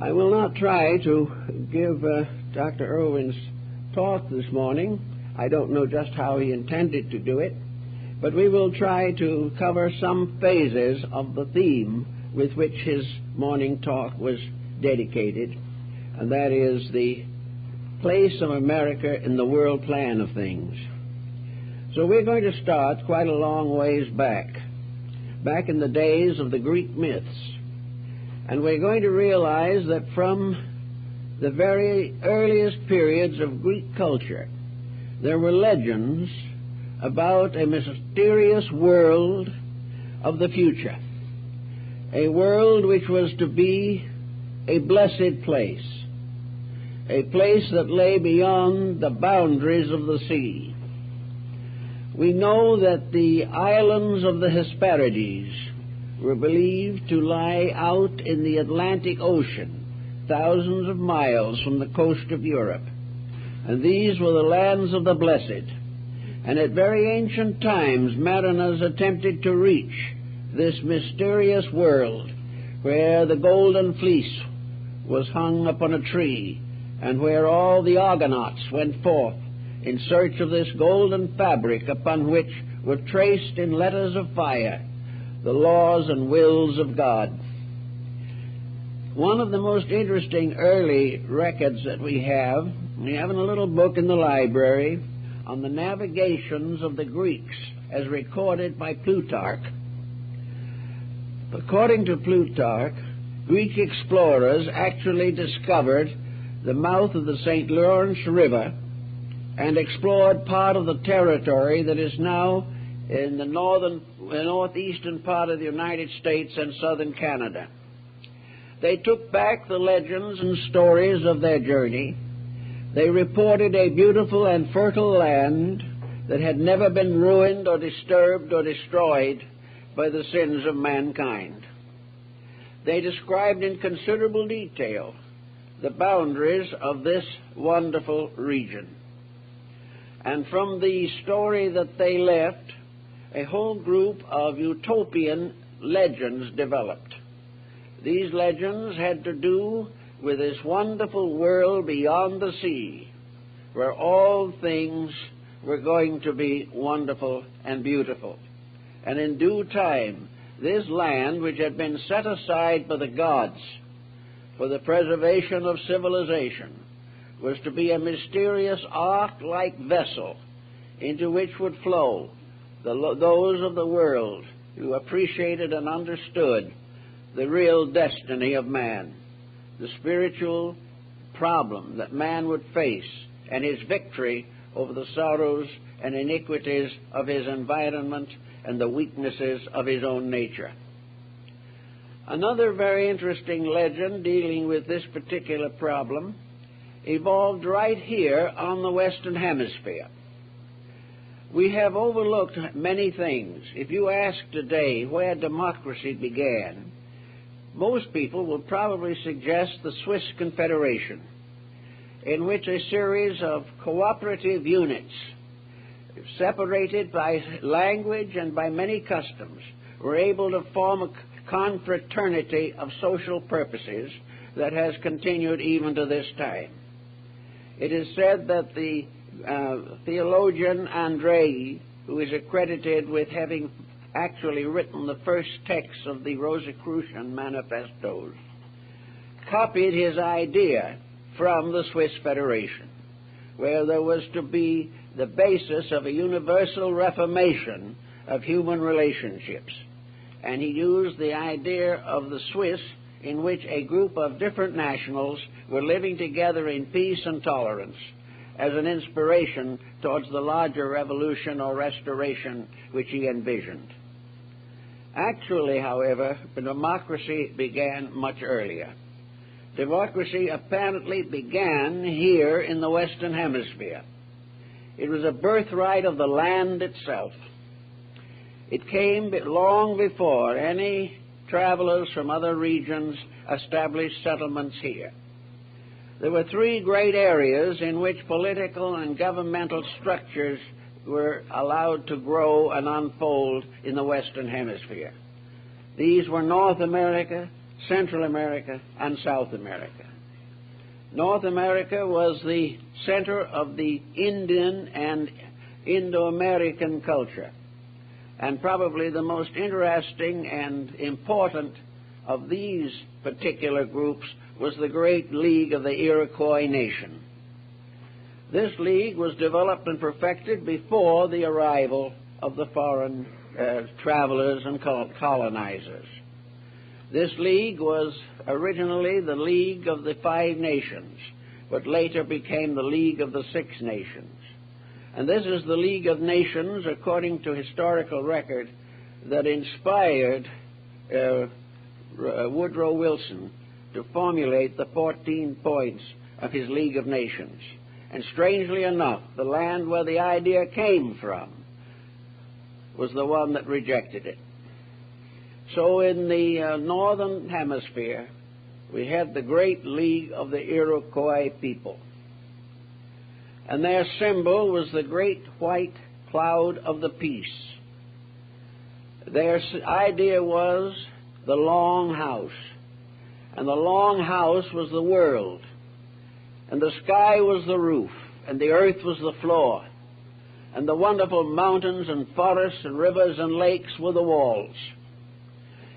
I will not try to give Dr. Irwin's talk this morning. I don't know just how he intended to do it, but we will try to cover some phases of the theme with which his morning talk was dedicated, and that is the place of America in the world plan of things. So we're going to start quite a long ways back in the days of the Greek myths. And we're going to realize that from the very earliest periods of Greek culture, there were legends about a mysterious world of the future, a world which was to be a blessed place, a place that lay beyond the boundaries of the sea. We know that the islands of the Hesperides were believed to lie out in the Atlantic Ocean, thousands of miles from the coast of Europe. And these were the lands of the blessed. And at very ancient times, mariners attempted to reach this mysterious world where the golden fleece was hung upon a tree, and where all the Argonauts went forth in search of this golden fabric upon which were traced in letters of fire the laws and wills of God. One of the most interesting early records that we have in a little book in the library on the navigations of the Greeks as recorded by Plutarch. According to Plutarch, Greek explorers actually discovered the mouth of the St. Lawrence River and explored part of the territory that is now in the northeastern part of the United States and southern Canada. They took back the legends and stories of their journey. They reported a beautiful and fertile land that had never been ruined or disturbed or destroyed by the sins of mankind. They described in considerable detail the boundaries of this wonderful region. And from the story that they left, a whole group of utopian legends developed. These legends had to do with this wonderful world beyond the sea, where all things were going to be wonderful and beautiful. And in due time, this land, which had been set aside by the gods for the preservation of civilization, was to be a mysterious ark-like vessel into which would flow those of the world who appreciated and understood the real destiny of man, the spiritual problem that man would face, and his victory over the sorrows and iniquities of his environment and the weaknesses of his own nature. Another very interesting legend dealing with this particular problem evolved right here on the Western Hemisphere. We have overlooked many things. If you ask today where democracy began, most people will probably suggest the Swiss Confederation, in which a series of cooperative units, separated by language and by many customs, were able to form a confraternity of social purposes that has continued even to this time. It is said that the theologian Andrei, who is accredited with having actually written the first text of the Rosicrucian manifestos, copied his idea from the Swiss Federation, where there was to be the basis of a universal reformation of human relationships. And he used the idea of the Swiss, in which a group of different nationals were living together in peace and tolerance, as an inspiration towards the larger revolution or restoration which he envisioned. Actually, however, democracy began much earlier. Democracy apparently began here in the Western Hemisphere. It was a birthright of the land itself. It came long before any travelers from other regions established settlements here. There were three great areas in which political and governmental structures were allowed to grow and unfold in the Western Hemisphere. These were North America, Central America, and South America. North America was the center of the Indian and Indo-American culture, and probably the most interesting and important of these particular groups was the Great League of the Iroquois Nation. This league was developed and perfected before the arrival of the foreign travelers and colonizers. This league was originally the League of the Five Nations, but later became the League of the Six Nations. And this is the League of Nations, according to historical record, that inspired Woodrow Wilson to formulate the 14 points of his League of Nations. And strangely enough, the land where the idea came from was the one that rejected it. So in the northern hemisphere, we had the Great League of the Iroquois people. And their symbol was the great white cloud of the peace. Their idea was the long house. And the long house was the world. And the sky was the roof. And the earth was the floor. And the wonderful mountains and forests and rivers and lakes were the walls.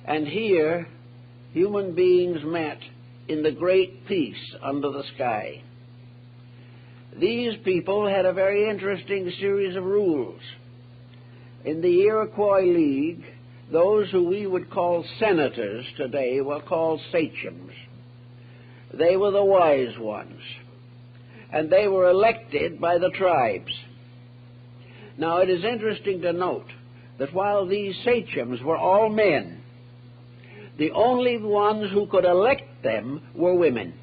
And here, human beings met in the great peace under the sky. These people had a very interesting series of rules. In the Iroquois League, those who we would call senators today were called sachems. They were the wise ones, and they were elected by the tribes. Now, it is interesting to note that while these sachems were all men, the only ones who could elect them were women.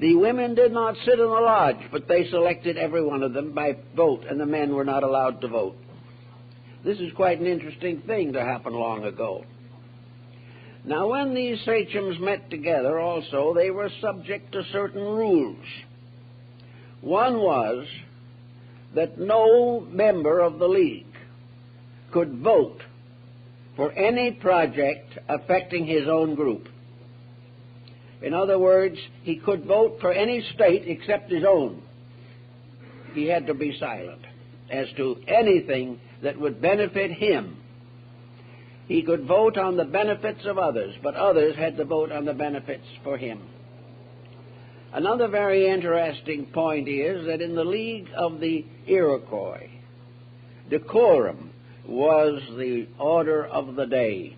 The women did not sit in the lodge, but they selected every one of them by vote, and the men were not allowed to vote. This is quite an interesting thing to happen long ago. Now, when these sachems met together also, they were subject to certain rules. One was that no member of the League could vote for any project affecting his own group. In other words, he could vote for any state except his own. He had to be silent as to anything that would benefit him. He could vote on the benefits of others, but others had to vote on the benefits for him. Another very interesting point is that in the League of the Iroquois, decorum was the order of the day.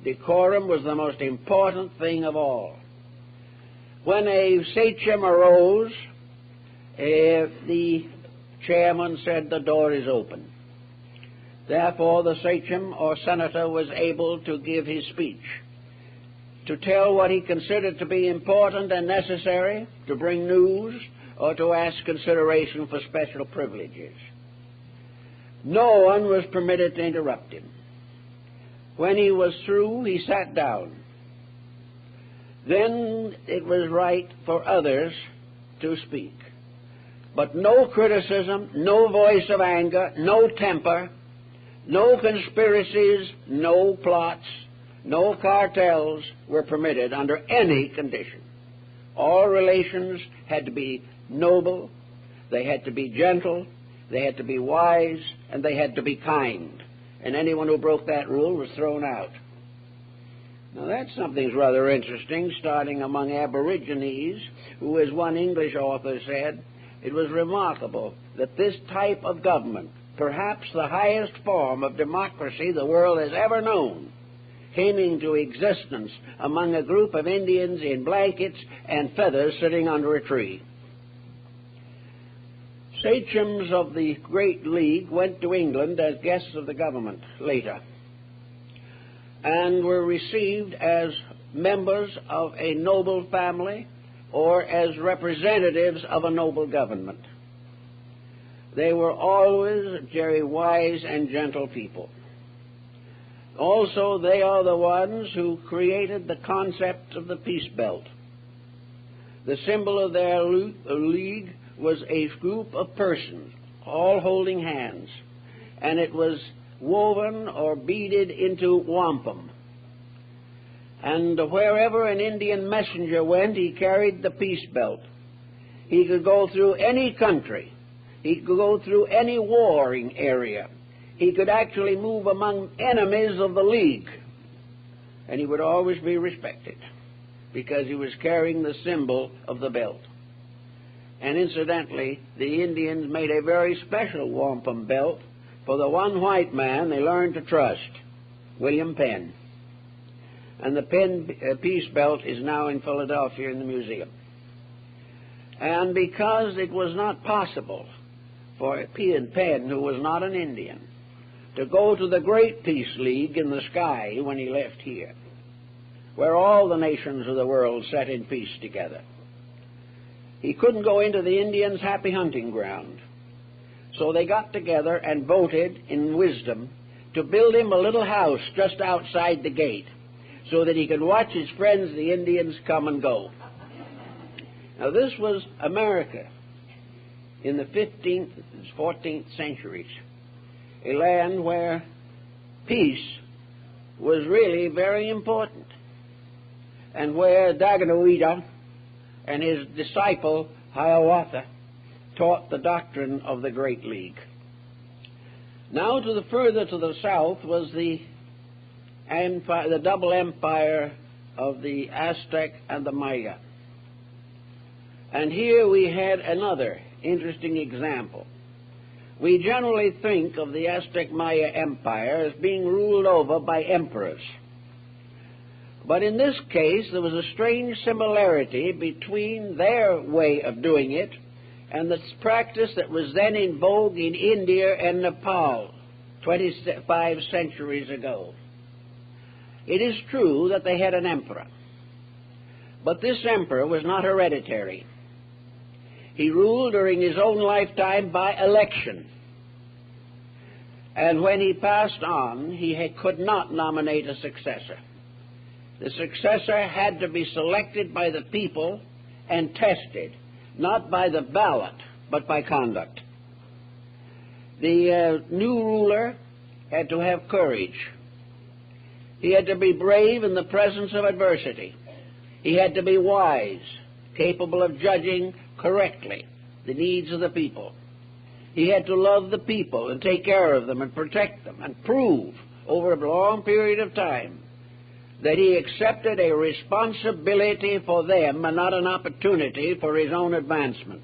Decorum was the most important thing of all. When a sachem arose, the chairman said, "The door is open." Therefore, the sachem or senator was able to give his speech, to tell what he considered to be important and necessary, to bring news, or to ask consideration for special privileges. No one was permitted to interrupt him. When he was through, he sat down. Then it was right for others to speak. But no criticism, no voice of anger, no temper, no conspiracies, no plots, no cartels were permitted under any condition. All relations had to be noble, they had to be gentle, they had to be wise, and they had to be kind. And anyone who broke that rule was thrown out. Now that's something rather interesting, starting among Aborigines, who, as one English author said, it was remarkable that this type of government, perhaps the highest form of democracy the world has ever known, came into existence among a group of Indians in blankets and feathers sitting under a tree. Sachems of the Great League went to England as guests of the government later, and were received as members of a noble family or as representatives of a noble government. They were always very wise and gentle people. Also, they are the ones who created the concept of the Peace Belt. The symbol of their league was a group of persons, all holding hands, and it was woven or beaded into wampum. And wherever an Indian messenger went, he carried the peace belt. He could go through any country. He could go through any warring area. He could actually move among enemies of the League. And he would always be respected because he was carrying the symbol of the belt. And incidentally, the Indians made a very special wampum belt for the one white man they learned to trust, William Penn. And the Penn peace belt is now in Philadelphia in the museum. And because it was not possible for Penn, who was not an Indian, to go to the Great Peace League in the sky when he left here, where all the nations of the world sat in peace together, he couldn't go into the Indians' happy hunting ground. So they got together and voted in wisdom to build him a little house just outside the gate so that he could watch his friends, the Indians, come and go. Now this was America in the 15th and 14th centuries, a land where peace was really very important, and where Daganoweda and his disciple Hiawatha taught the doctrine of the Great League. Now further to the south was the double empire of the Aztec and the Maya. And here we had another interesting example. We generally think of the Aztec-Maya Empire as being ruled over by emperors. But in this case, there was a strange similarity between their way of doing it and the practice that was then in vogue in India and Nepal 25 centuries ago. It is true that they had an emperor, but this emperor was not hereditary. He ruled during his own lifetime by election. And when he passed on, he could not nominate a successor. The successor had to be selected by the people and tested, not by the ballot, but by conduct. The new ruler had to have courage. He had to be brave in the presence of adversity. He had to be wise, capable of judging correctly the needs of the people. He had to love the people and take care of them and protect them and prove over a long period of time that he accepted a responsibility for them and not an opportunity for his own advancement.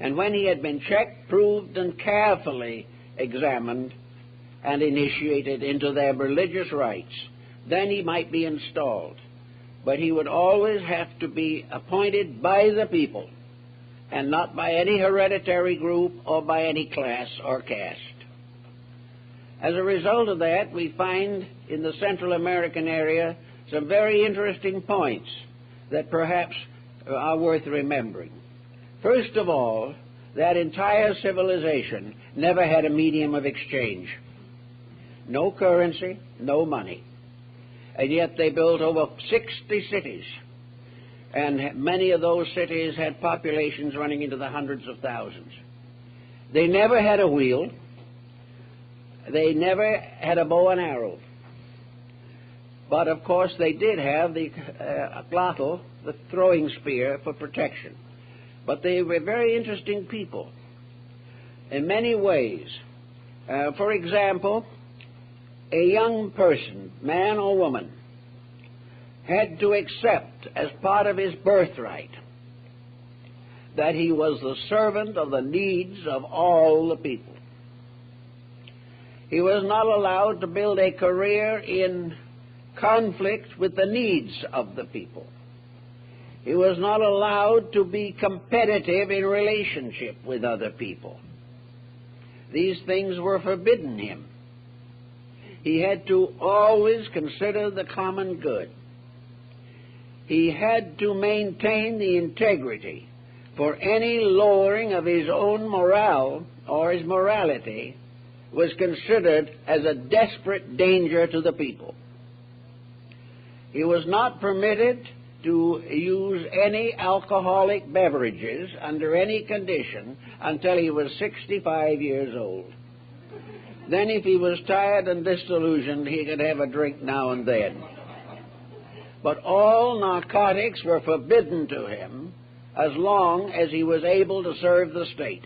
And when he had been checked, proved, and carefully examined and initiated into their religious rites, then he might be installed. But he would always have to be appointed by the people and not by any hereditary group or by any class or caste. As a result of that, we find in the Central American area some very interesting points that perhaps are worth remembering. First of all, that entire civilization never had a medium of exchange. No currency, no money. And yet they built over 60 cities, and many of those cities had populations running into the hundreds of thousands. They never had a wheel. They never had a bow and arrow. But of course they did have the glottal, the throwing spear, for protection. But they were very interesting people in many ways. For example, a young person, man or woman, had to accept as part of his birthright that he was the servant of the needs of all the people. He was not allowed to build a career in conflict with the needs of the people. He was not allowed to be competitive in relationship with other people. These things were forbidden him. He had to always consider the common good. He had to maintain the integrity, for any lowering of his own morale or his morality was considered as a desperate danger to the people. He was not permitted to use any alcoholic beverages under any condition until he was 65 years old. Then if he was tired and disillusioned, he could have a drink now and then. but all narcotics were forbidden to him as long as he was able to serve the state.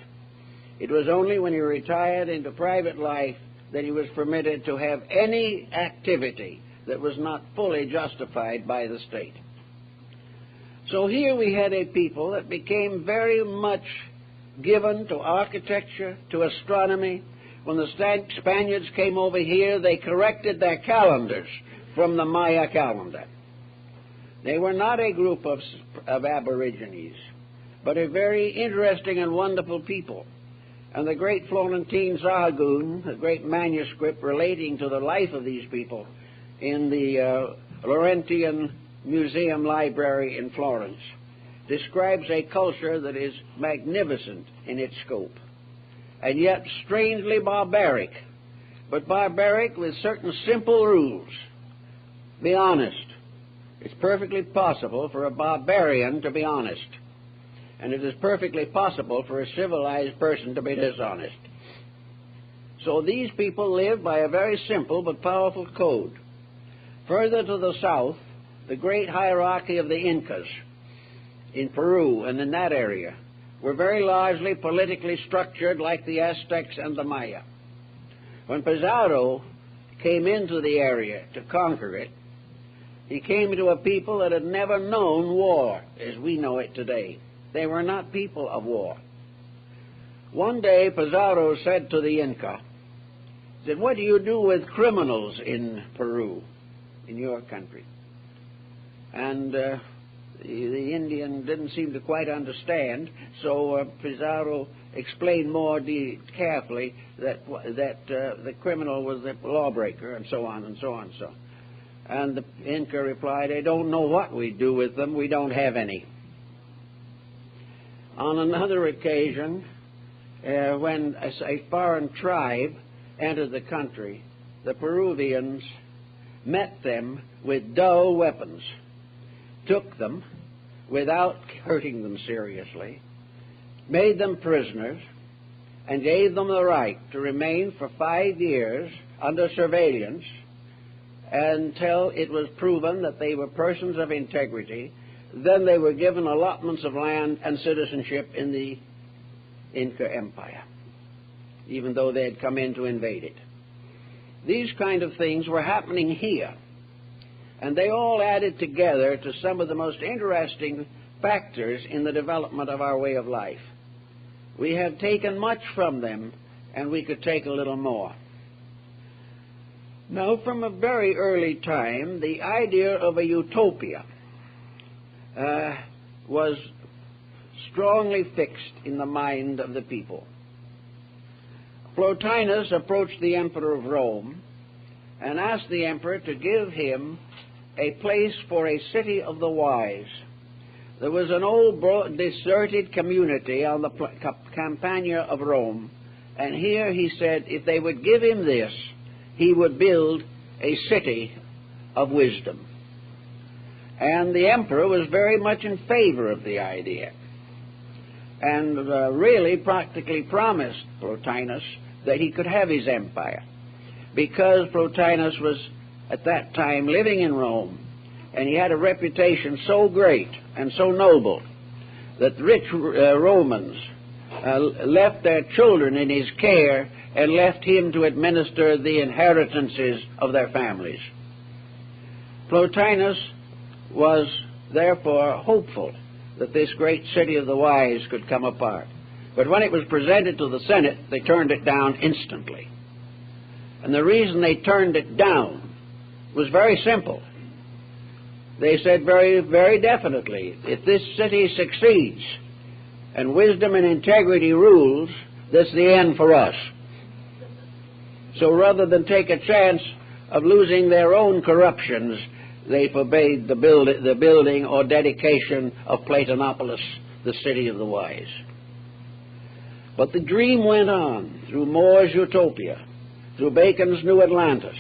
It was only when he retired into private life that he was permitted to have any activity that was not fully justified by the state. So here we had a people that became very much given to architecture, to astronomy. When the Spaniards came over here, they corrected their calendars from the Maya calendar. They were not a group of aborigines, but a very interesting and wonderful people. And the great Florentine Sahagún, the great manuscript relating to the life of these people in the Laurentian Museum Library in Florence, describes a culture that is magnificent in its scope, and yet strangely barbaric, but barbaric with certain simple rules. Be honest. It's perfectly possible for a barbarian to be honest, and it is perfectly possible for a civilized person to be dishonest. So these people live by a very simple but powerful code. Further to the south, the great hierarchy of the Incas in Peru and in that area were very largely politically structured like the Aztecs and the Maya. When Pizarro came into the area to conquer it, he came to a people that had never known war as we know it today. They were not people of war. One day Pizarro said to the Inca, he said, "What do you do with criminals in Peru, in your country?" And the Indian didn't seem to quite understand, so Pizarro explained more carefully that the criminal was the lawbreaker, and so on and so on. And the Inca replied, "I don't know what we do with them. We don't have any." On another occasion, when a foreign tribe entered the country, the Peruvians met them with dull weapons, took them without hurting them seriously, made them prisoners, and gave them the right to remain for 5 years under surveillance until it was proven that they were persons of integrity. Then they were given allotments of land and citizenship in the Inca Empire, even though they had come in to invade it. These kind of things were happening here, and they all added together to some of the most interesting factors in the development of our way of life. We have taken much from them, and we could take a little more. Now, from a very early time, the idea of a utopia was strongly fixed in the mind of the people. Plotinus approached the emperor of Rome and asked the emperor to give him a place for a city of the wise. There was an old deserted community on the Campagna of Rome, and here he said if they would give him this, he would build a city of wisdom. And the emperor was very much in favor of the idea, and really practically promised Plotinus that he could have his empire, because Plotinus was at that time living in Rome, and he had a reputation so great and so noble that rich Romans left their children in his care and left him to administer the inheritances of their families. Plotinus was therefore hopeful that this great city of the wise could come apart. But when it was presented to the Senate, they turned it down instantly. And the reason they turned it down was very simple. They said very, very definitely, if this city succeeds and wisdom and integrity rules, this is the end for us. So rather than take a chance of losing their own corruptions, they forbade the building or dedication of Platonopolis, the city of the wise. But the dream went on through More's Utopia, through Bacon's New Atlantis.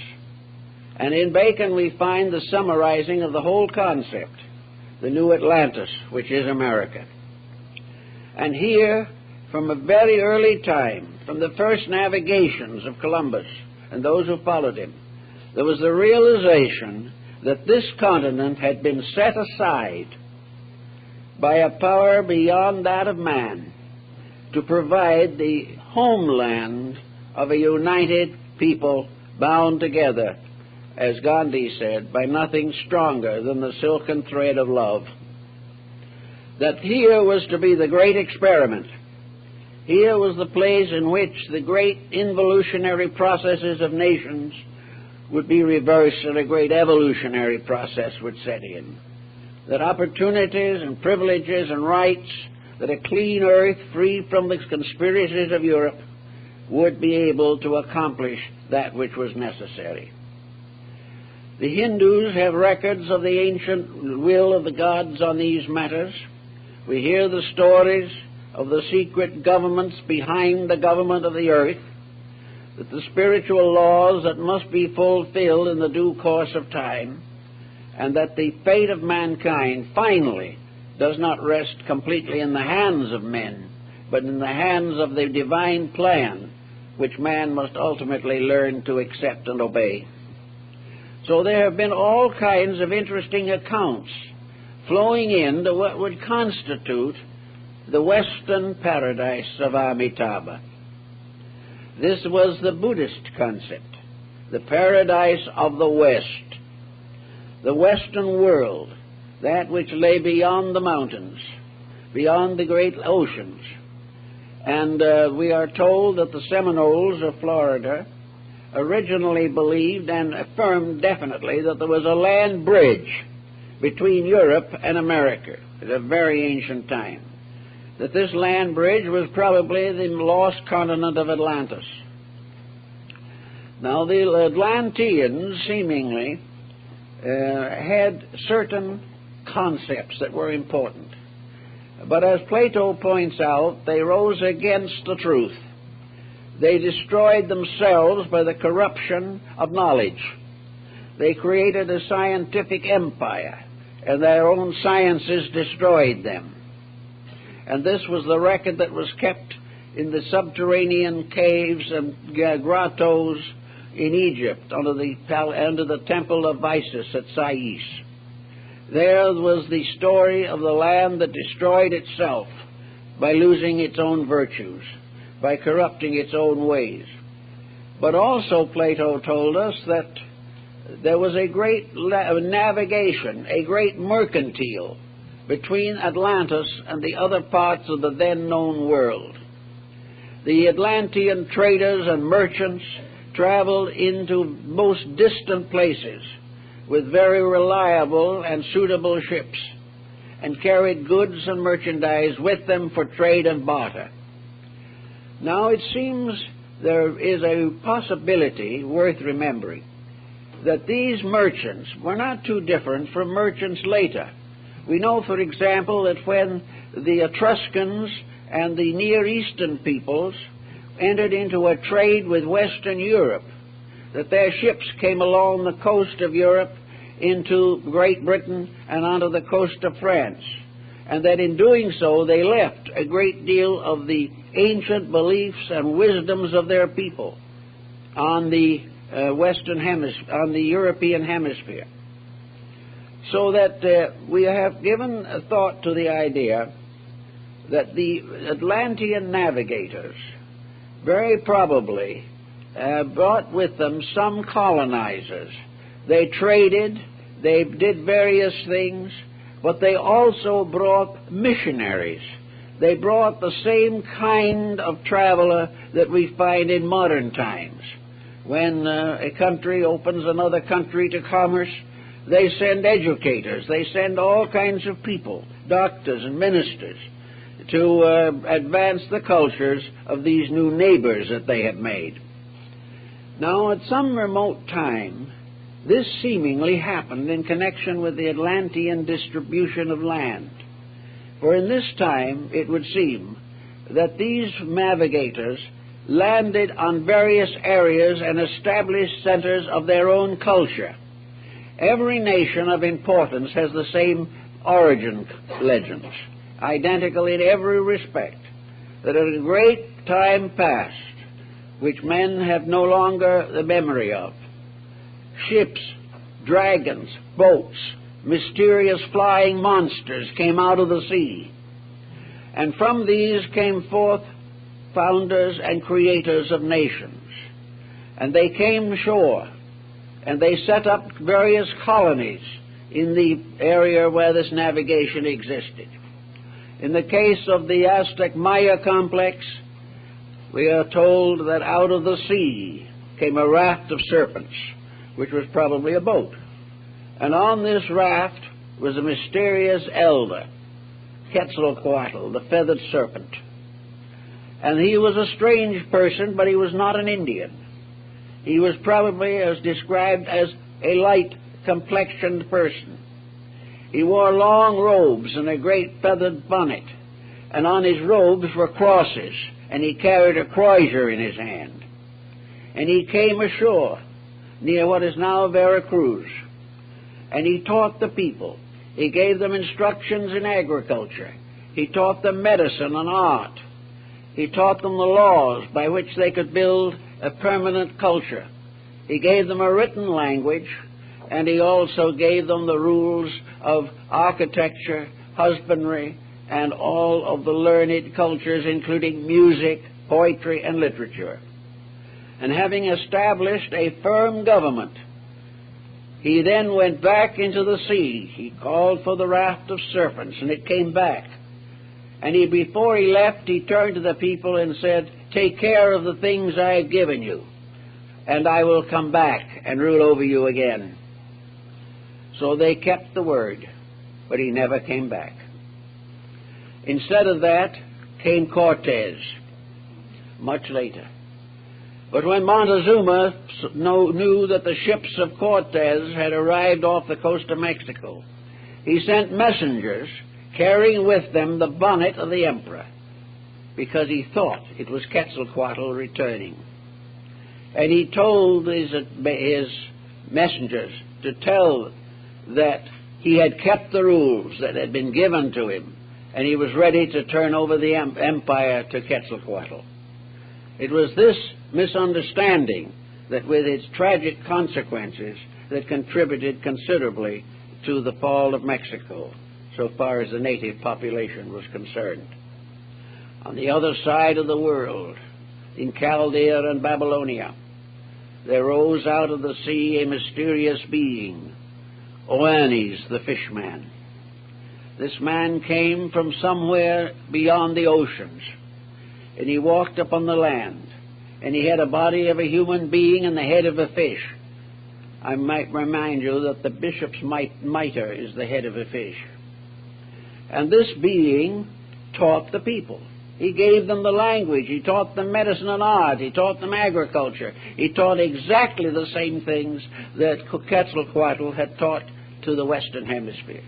And in Bacon we find the summarizing of the whole concept, the New Atlantis, which is America. And here, from a very early time, from the first navigations of Columbus and those who followed him, there was the realization that this continent had been set aside by a power beyond that of man to provide the homeland of a united people bound together, as Gandhi said, by nothing stronger than the silken thread of love. That here was to be the great experiment. Here was the place in which the great involutionary processes of nations would be reversed and a great evolutionary process would set in. That opportunities and privileges and rights, that a clean earth free from the conspiracies of Europe would be able to accomplish that which was necessary. The Hindus have records of the ancient will of the gods on these matters. We hear the stories of the secret governments behind the government of the earth, that the spiritual laws that must be fulfilled in the due course of time, and that the fate of mankind finally does not rest completely in the hands of men, but in the hands of the divine plan, which man must ultimately learn to accept and obey. So there have been all kinds of interesting accounts flowing into what would constitute the Western paradise of Amitabha. This was the Buddhist concept, the paradise of the West, the Western world, that which lay beyond the mountains, beyond the great oceans. And we are told that the Seminoles of Florida originally believed and affirmed definitely that there was a land bridge between Europe and America at a very ancient time, that this land bridge was probably the lost continent of Atlantis. Now, the Atlanteans seemingly had certain concepts that were important, but as Plato points out, they rose against the truth. They destroyed themselves by the corruption of knowledge. They created a scientific empire, and their own sciences destroyed them. And this was the record that was kept in the subterranean caves and grottos in Egypt under the temple of Isis at Sais. There was the story of the land that destroyed itself by losing its own virtues, by corrupting its own ways. But also Plato told us that there was a great navigation, a great mercantile between Atlantis and the other parts of the then known world. The Atlantean traders and merchants traveled into most distant places with very reliable and suitable ships, and carried goods and merchandise with them for trade and barter. Now it seems there is a possibility worth remembering that these merchants were not too different from merchants later. We know, for example, that when the Etruscans and the Near Eastern peoples entered into a trade with Western Europe, that their ships came along the coast of Europe into Great Britain and onto the coast of France, and that in doing so they left a great deal of the ancient beliefs and wisdoms of their people on the Western Hemisphere, on the European hemisphere. So that we have given a thought to the idea that the Atlantean navigators very probably brought with them some colonizers. They traded, they did various things, but they also brought missionaries. They brought the same kind of traveler that we find in modern times. When a country opens another country to commerce, they send educators, they send all kinds of people, doctors and ministers, to advance the cultures of these new neighbors that they have made. Now, at some remote time, this seemingly happened in connection with the Atlantean distribution of land. For in this time, it would seem that these navigators landed on various areas and established centers of their own culture. Every nation of importance has the same origin legends, identical in every respect, that at a great time past, which men have no longer the memory of, ships dragons, boats, mysterious flying monsters came out of the sea. And from these came forth founders and creators of nations. And they came ashore, and they set up various colonies in the area where this navigation existed. In the case of the Aztec Maya complex, we are told that out of the sea came a raft of serpents, which was probably a boat. And on this raft was a mysterious elder, Quetzalcoatl, the feathered serpent. And he was a strange person, but he was not an Indian. He was probably as described as a light-complexioned person. He wore long robes and a great feathered bonnet, and on his robes were crosses, and he carried a crozier in his hand. And he came ashore near what is now Veracruz, and he taught the people. He gave them instructions in agriculture. He taught them medicine and art. He taught them the laws by which they could build a permanent culture. He gave them a written language, and he also gave them the rules of architecture, husbandry, and all of the learned cultures, including music, poetry, and literature. And having established a firm government, he then went back into the sea. He called for the raft of serpents, and it came back. And before he left, he turned to the people and said, "Take care of the things I have given you, and I will come back and rule over you again." So they kept the word, but he never came back. Instead of that came Cortez, much later. But when Montezuma knew that the ships of Cortez had arrived off the coast of Mexico, he sent messengers carrying with them the bonnet of the emperor, because he thought it was Quetzalcoatl returning. And he told his messengers to tell that he had kept the rules that had been given to him, and he was ready to turn over the empire to Quetzalcoatl. It was this misunderstanding that, with its tragic consequences, that contributed considerably to the fall of Mexico, so far as the native population was concerned. On the other side of the world, in Chaldea and Babylonia, there rose out of the sea a mysterious being, Oannes the fishman. This man came from somewhere beyond the oceans, and he walked upon the land, and he had a body of a human being and the head of a fish. I might remind you that the bishop's mitre is the head of a fish. And this being taught the people. He gave them the language. He taught them medicine and art. He taught them agriculture. He taught exactly the same things that Quetzalcoatl had taught to the Western Hemisphere.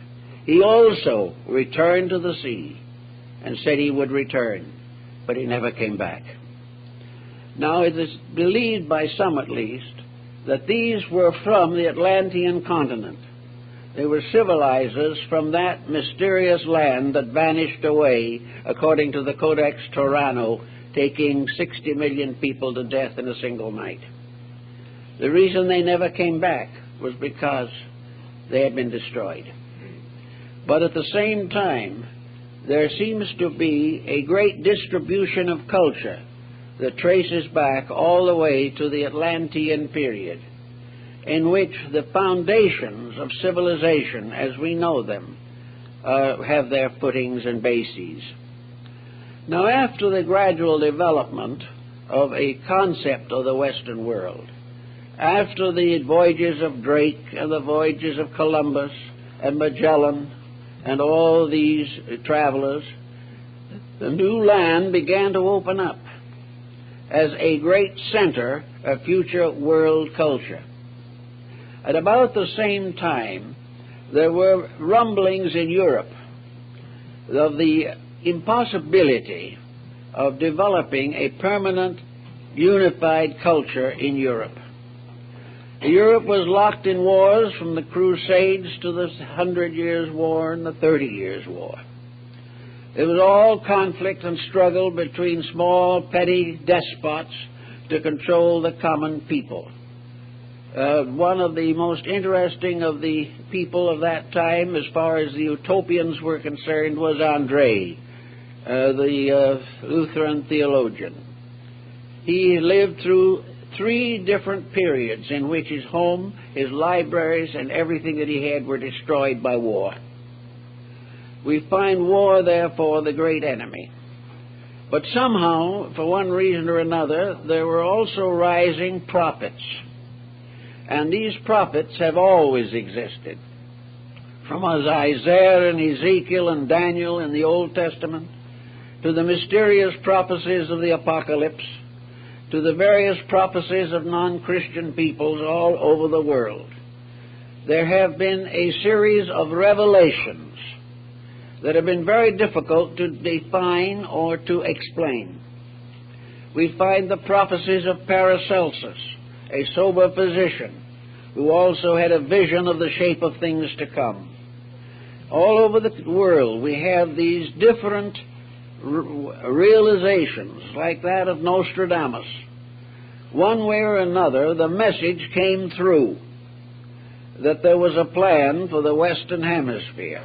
He also returned to the sea and said he would return, but he never came back. Now, it is believed by some at least that these were from the Atlantean continent. They were civilizers from that mysterious land that vanished away, according to the Codex Torano, taking 60 million people to death in a single night. The reason they never came back was because they had been destroyed. But at the same time, there seems to be a great distribution of culture that traces back all the way to the Atlantean period, in which the foundations of civilization as we know them have their footings and bases. Now, after the gradual development of a concept of the Western world, after the voyages of Drake and the voyages of Columbus and Magellan and all these travelers, the new land began to open up as a great center of future world culture. At about the same time, there were rumblings in Europe of the impossibility of developing a permanent, unified culture in Europe. Europe was locked in wars from the Crusades to the 100 Years' War and the 30 Years' War. It was all conflict and struggle between small, petty despots to control the common people. One of the most interesting of the people of that time, as far as the utopians were concerned, was Andre, the Lutheran theologian. He lived through 3 different periods in which his home, his libraries, and everything that he had were destroyed by war. We find war, therefore, the great enemy. But somehow, for one reason or another, there were also rising prophets. And these prophets have always existed. From Isaiah and Ezekiel and Daniel in the Old Testament, to the mysterious prophecies of the Apocalypse, to the various prophecies of non-Christian peoples all over the world. There have been a series of revelations that have been very difficult to define or to explain. We find the prophecies of Paracelsus, a sober physician, who also had a vision of the shape of things to come. All over the world we have these different realizations, like that of Nostradamus. One way or another, the message came through that there was a plan for the Western Hemisphere.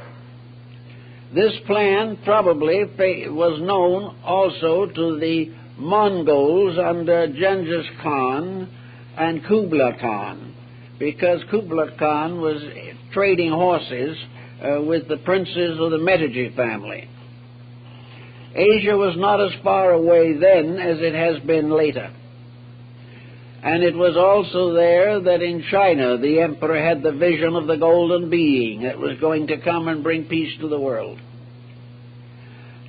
This plan probably was known also to the Mongols under Genghis Khan and Kublai Khan, because Kublai Khan was trading horses with the princes of the Medici family. Asia was not as far away then as it has been later. And it was also there that in China the emperor had the vision of the golden being that was going to come and bring peace to the world.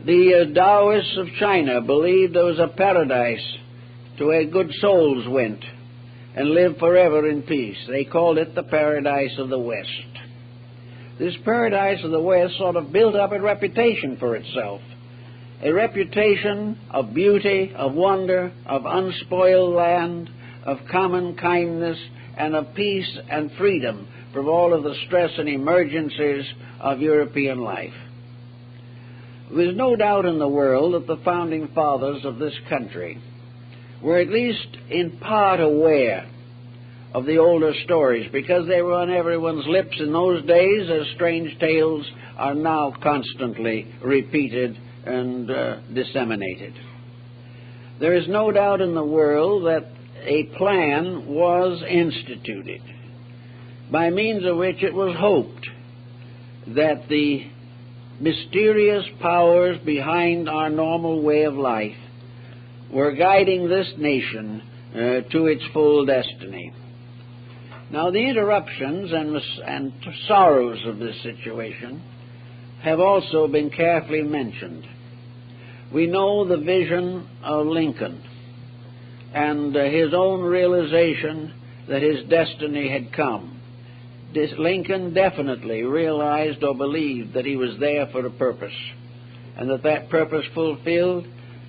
The Taoists of China believed there was a paradise to where good souls went and lived forever in peace. They called it the Paradise of the West. This Paradise of the West sort of built up a reputation for itself. A reputation of beauty, of wonder, of unspoiled land, of common kindness, and of peace and freedom from all of the stress and emergencies of European life. There's no doubt in the world that the founding fathers of this country were at least in part aware of the older stories, because they were on everyone's lips in those days, as strange tales are now constantly repeated and disseminated. There is no doubt in the world that a plan was instituted, by means of which it was hoped that the mysterious powers behind our normal way of life were guiding this nation to its full destiny. Now, the interruptions and sorrows of this situation have also been carefully mentioned. We know the vision of Lincoln and his own realization that his destiny had come. Lincoln definitely realized or believed that he was there for a purpose, and that purpose fulfilled,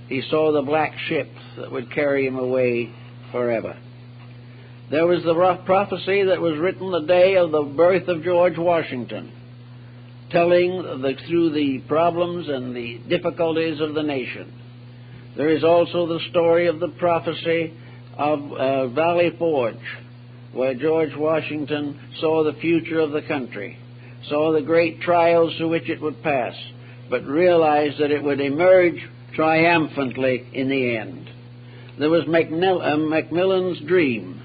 he saw the black ship that would carry him away forever. There was the rough prophecy that was written the day of the birth of George Washington, telling through the problems and the difficulties of the nation. There is also the story of the prophecy of Valley Forge, where George Washington saw the future of the country, saw the great trials through which it would pass, but realized that it would emerge triumphantly in the end. There was Macmillan's dream,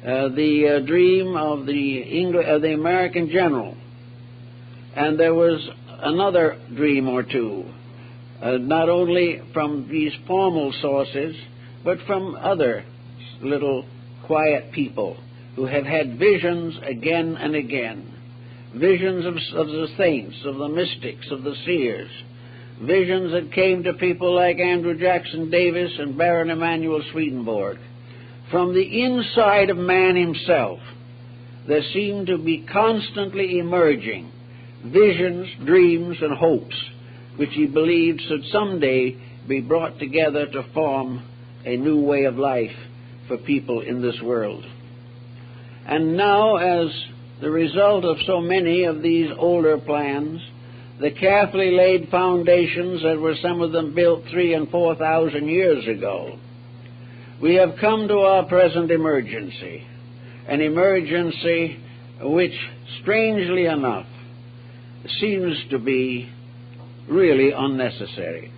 the dream of the American general, and there was another dream or two, not only from these formal sources, but from other little quiet people who have had visions again and again, visions of the saints, of the mystics, of the seers, visions that came to people like Andrew Jackson Davis and Baron Emanuel Swedenborg. From the inside of man himself, there seemed to be constantly emerging visions, dreams, and hopes which he believed should someday be brought together to form a new way of life for people in this world. And now, as the result of so many of these older plans, the carefully laid foundations that were some of them built 3,000 and 4,000 years ago, we have come to our present emergency. an emergency which, strangely enough, seems to be really unnecessary.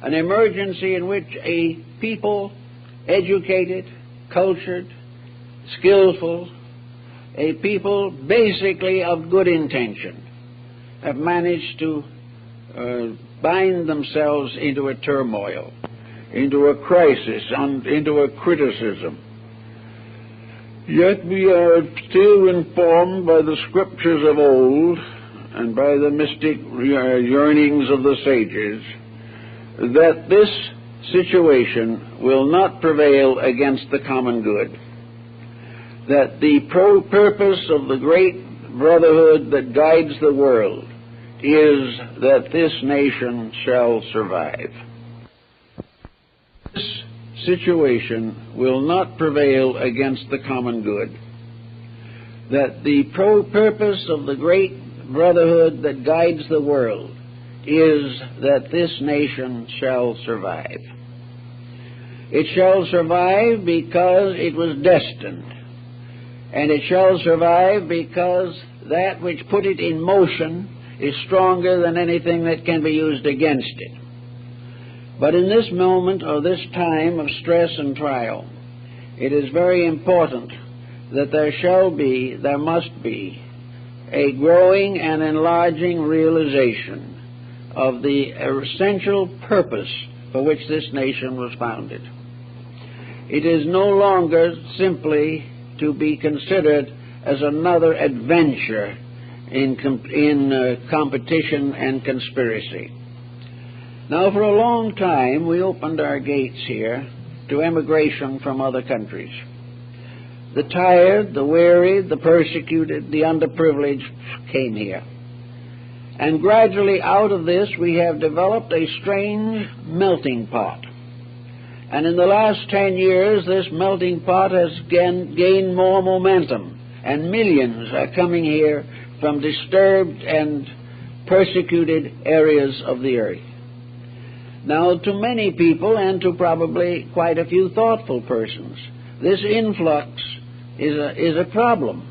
An emergency in which a people, educated, cultured, skillful, a people basically of good intention, have managed to bind themselves into a turmoil, into a crisis, into a criticism. Yet we are still informed by the scriptures of old and by the mystic yearnings of the sages that this situation will not prevail against the common good, that the purpose of the great brotherhood that guides the world is that this nation shall survive. This situation will not prevail against the common good, that the purpose of the great brotherhood that guides the world is that this nation shall survive. It shall survive because it was destined, and it shall survive because that which put it in motion is stronger than anything that can be used against it. But in this moment or this time of stress and trial, it is very important that there must be a growing and enlarging realization of the essential purpose for which this nation was founded. It is no longer simply to be considered as another adventure in competition and conspiracy. Now, for a long time, we opened our gates here to emigration from other countries. The tired, the weary, the persecuted, the underprivileged came here. And gradually out of this, we have developed a strange melting pot. And in the last 10 years, this melting pot has gained more momentum, and millions are coming here from disturbed and persecuted areas of the earth. Now, to many people, and to probably quite a few thoughtful persons, this influx is a problem.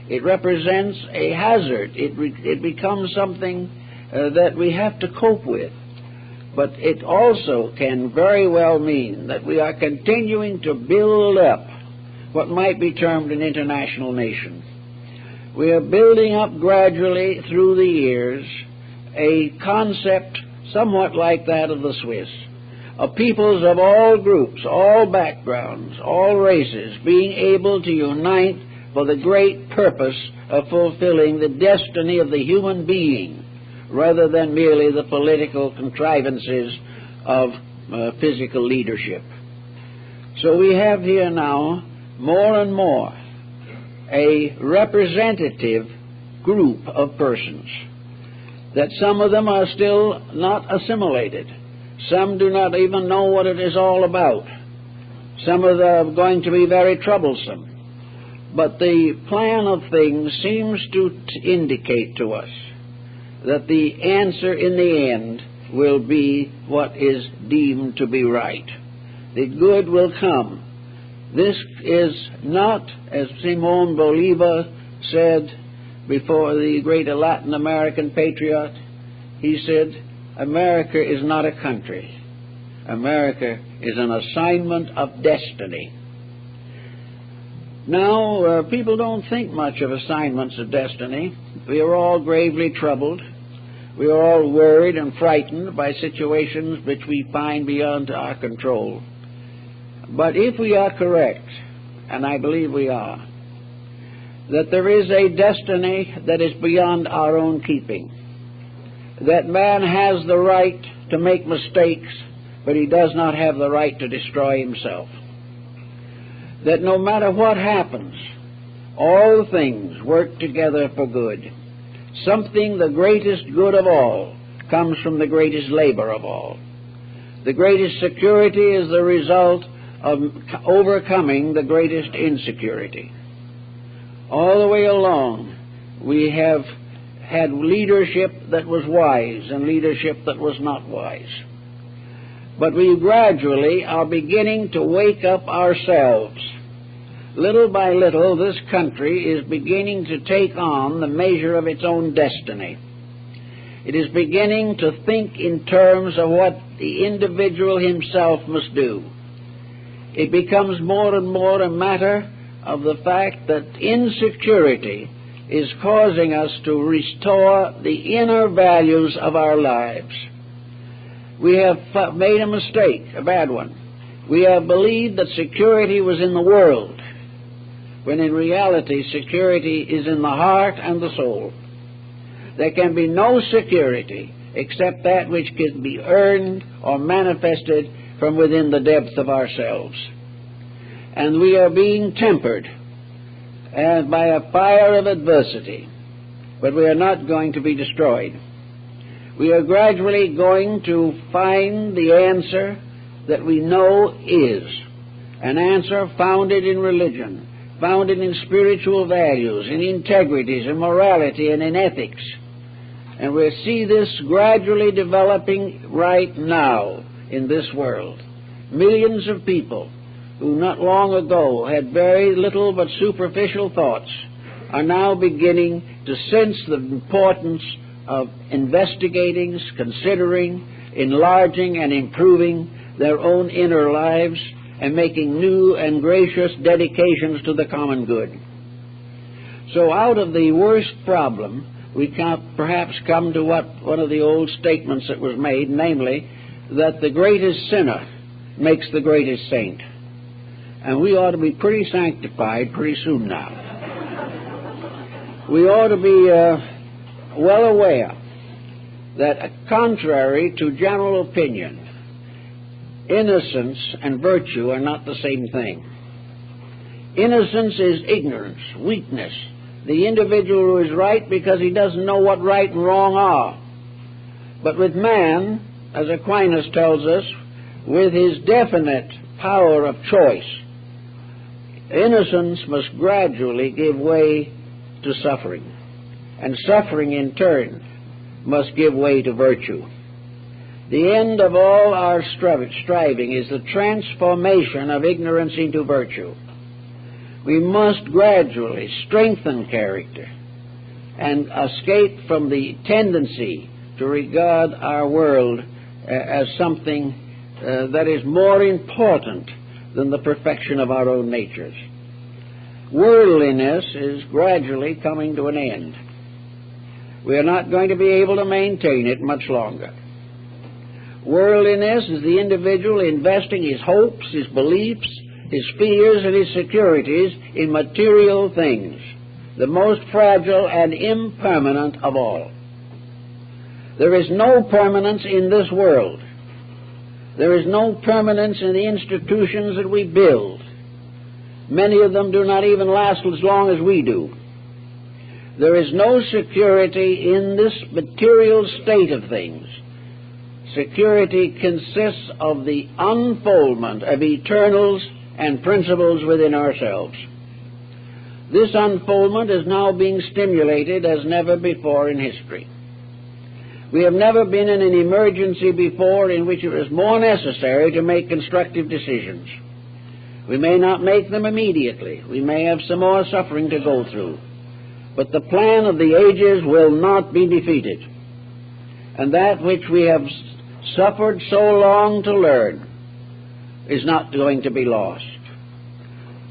It represents a hazard. It becomes something that we have to cope with. But it also can very well mean that we are continuing to build up what might be termed an international nation. We are building up gradually through the years a concept somewhat like that of the Swiss, of peoples of all groups, all backgrounds, all races, being able to unite for the great purpose of fulfilling the destiny of the human being, rather than merely the political contrivances of physical leadership. So we have here now, more and more, a representative group of persons, that some of them are still not assimilated. Some do not even know what it is all about. Some of them are going to be very troublesome. But the plan of things seems to indicate to us that the answer in the end will be what is deemed to be right. The good will come. This is not, as Simon Bolivar said before, the great Latin American patriot, he said, America is not a country. America is an assignment of destiny. Now, people don't think much of assignments of destiny. We are all gravely troubled. We are all worried and frightened by situations which we find beyond our control. But if we are correct, and I believe we are, that there is a destiny that is beyond our own keeping, that man has the right to make mistakes, but he does not have the right to destroy himself, that no matter what happens, all things work together for good. Something, the greatest good of all, comes from the greatest labor of all. The greatest security is the result of overcoming the greatest insecurity. All the way along, we have had leadership that was wise and leadership that was not wise. But we gradually are beginning to wake up ourselves little by little, this country is beginning to take on the measure of its own destiny. It is beginning to think in terms of what the individual himself must do. It becomes more and more a matter of the fact that insecurity is causing us to restore the inner values of our lives. We have made a mistake, a bad one. We have believed that security was in the world, when in reality security is in the heart and the soul. There can be no security except that which can be earned or manifested from within the depth of ourselves. And we are being tempered by a fire of adversity, but we are not going to be destroyed. We are gradually going to find the answer that we know is an answer founded in religion, founded in spiritual values, in integrities, in morality, and in ethics. And we see this gradually developing right now in this world. Millions of people who not long ago had very little but superficial thoughts are now beginning to sense the importance of investigating, considering, enlarging, and improving their own inner lives and making new and gracious dedications to the common good. So out of the worst problem, we can perhaps come to what one of the old statements that was made, namely, that the greatest sinner makes the greatest saint. And we ought to be pretty sanctified pretty soon now. We ought to be well aware that, contrary to general opinion, innocence and virtue are not the same thing. Innocence is ignorance, weakness. The individual who is right because he doesn't know what right and wrong are. But with man, as Aquinas tells us, with his definite power of choice, innocence must gradually give way to suffering, and suffering in turn must give way to virtue. The end of all our striving is the transformation of ignorance into virtue. We must gradually strengthen character and escape from the tendency to regard our world as something that is more important than the perfection of our own natures. Worldliness is gradually coming to an end. We are not going to be able to maintain it much longer. Worldliness is the individual investing his hopes, his beliefs, his fears, and his securities in material things, the most fragile and impermanent of all. There is no permanence in this world. There is no permanence in the institutions that we build. Many of them do not even last as long as we do. There is no security in this material state of things. Security consists of the unfoldment of eternals and principles within ourselves. This unfoldment is now being stimulated as never before in history. We have never been in an emergency before in which it was more necessary to make constructive decisions. We may not make them immediately. We may have some more suffering to go through. But the plan of the ages will not be defeated. And that which we have suffered so long to learn is not going to be lost.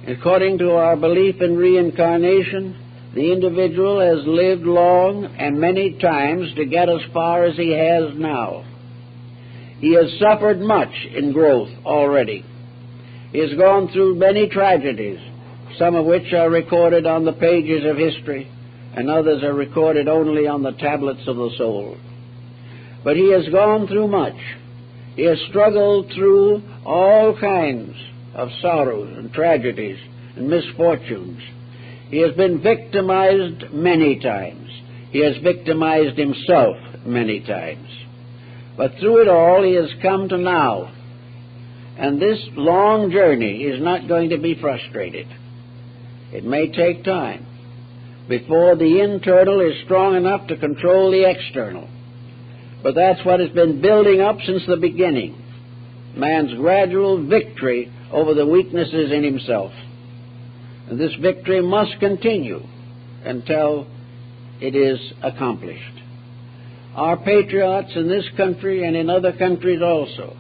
According to our belief in reincarnation, the individual has lived long and many times to get as far as he has now. He has suffered much in growth already. He has gone through many tragedies, some of which are recorded on the pages of history, and others are recorded only on the tablets of the soul. But he has gone through much. He has struggled through all kinds of sorrows and tragedies and misfortunes. He has been victimized many times. He has victimized himself many times. But through it all, he has come to now. And this long journey is not going to be frustrated. It may take time before the internal is strong enough to control the external. But that's what has been building up since the beginning. Man's gradual victory over the weaknesses in himself. And this victory must continue until it is accomplished. Our patriots in this country and in other countries also,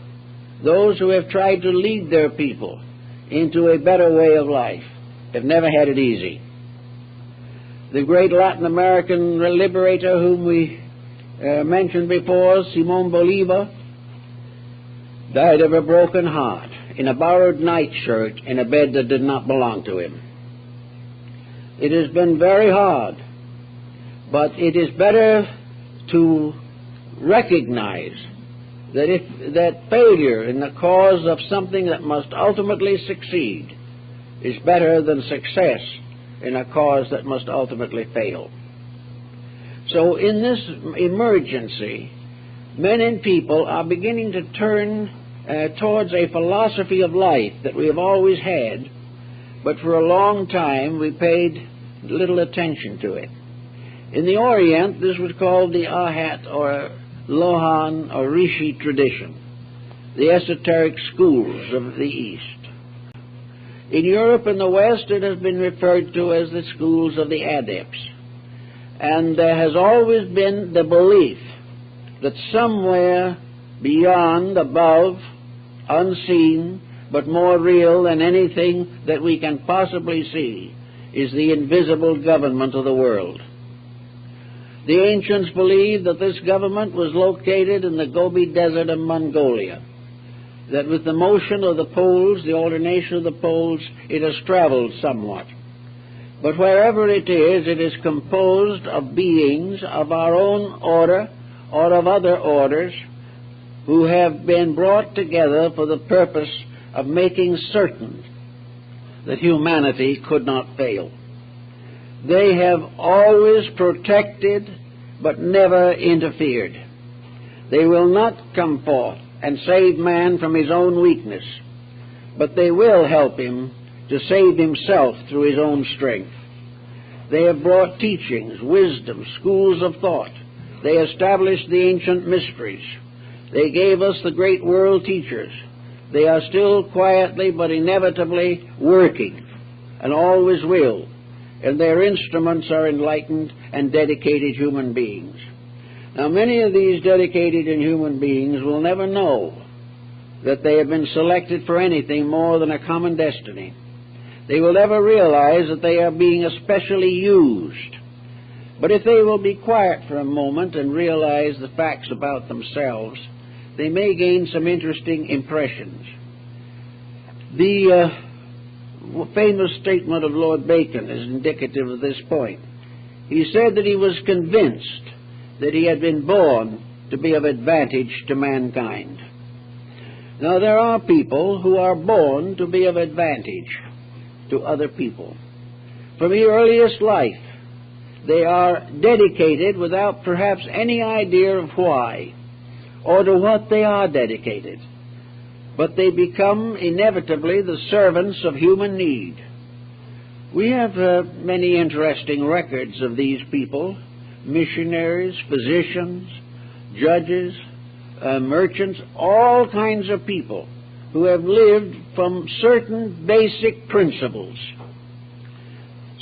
those who have tried to lead their people into a better way of life, have never had it easy. The great Latin American liberator whom we mentioned before, Simon Bolivar, died of a broken heart in a borrowed nightshirt in a bed that did not belong to him. It has been very hard, but it is better to recognize that failure in the cause of something that must ultimately succeed is better than success in a cause that must ultimately fail. So in this emergency, men and people are beginning to turn towards a philosophy of life that we have always had, but for a long time we paid little attention to it. In the Orient, this was called the Arhat or Lohan or Rishi tradition, the esoteric schools of the East. In Europe and the West, it has been referred to as the schools of the adepts. And there has always been the belief that somewhere beyond, above, unseen, but more real than anything that we can possibly see, is the invisible government of the world. The ancients believed that this government was located in the Gobi Desert of Mongolia, that with the motion of the poles, the alternation of the poles, it has traveled somewhat. But wherever it is composed of beings of our own order or of other orders who have been brought together for the purpose of making certain that humanity could not fail. They have always protected but never interfered. They will not come forth and save man from his own weakness, but they will help him to save himself through his own strength. They have brought teachings, wisdom, schools of thought. They established the ancient mysteries. They gave us the great world teachers. They are still quietly but inevitably working, and always will, and their instruments are enlightened and dedicated human beings. Now, many of these dedicated and human beings will never know that they have been selected for anything more than a common destiny. They will never realize that they are being especially used. But if they will be quiet for a moment and realize the facts about themselves, they may gain some interesting impressions. The famous statement of Lord Bacon is indicative of this point. He said that he was convinced that he had been born to be of advantage to mankind. Now, there are people who are born to be of advantage to other people. From the earliest life, they are dedicated without perhaps any idea of why or to what they are dedicated. But they become inevitably the servants of human need. We have many interesting records of these people: missionaries, physicians, judges, merchants, all kinds of people who have lived from certain basic principles.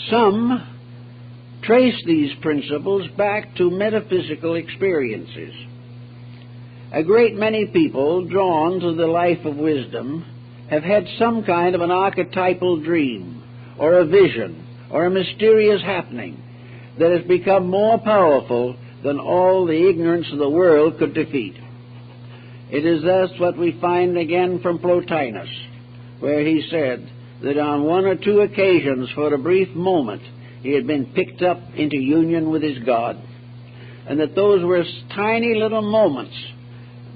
Some trace these principles back to metaphysical experiences. A great many people drawn to the life of wisdom have had some kind of an archetypal dream or a vision or a mysterious happening that has become more powerful than all the ignorance of the world could defeat. It is thus what we find again from Plotinus, where he said that on one or two occasions for a brief moment he had been picked up into union with his God, and that those were tiny little moments,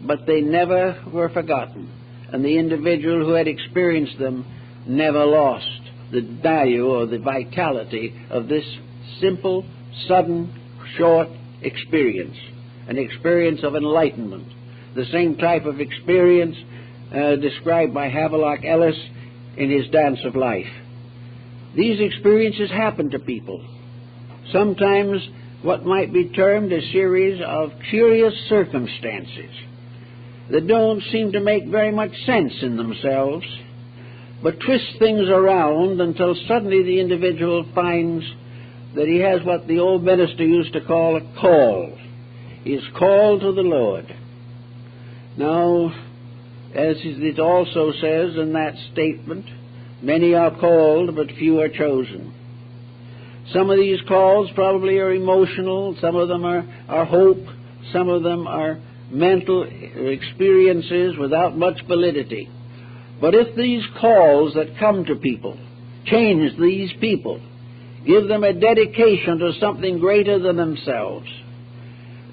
but they never were forgotten, and the individual who had experienced them never lost the value or the vitality of this simple, sudden, short experience, an experience of enlightenment, the same type of experience described by Havelock Ellis in his Dance of Life. These experiences happen to people, sometimes what might be termed a series of curious circumstances that don't seem to make very much sense in themselves, but twists things around until suddenly the individual finds that he has what the old minister used to call a call. He is called to the Lord. Now, as it also says in that statement, many are called, but few are chosen. Some of these calls probably are emotional, some of them are hope, some of them are mental experiences without much validity. But if these calls that come to people change these people, give them a dedication to something greater than themselves,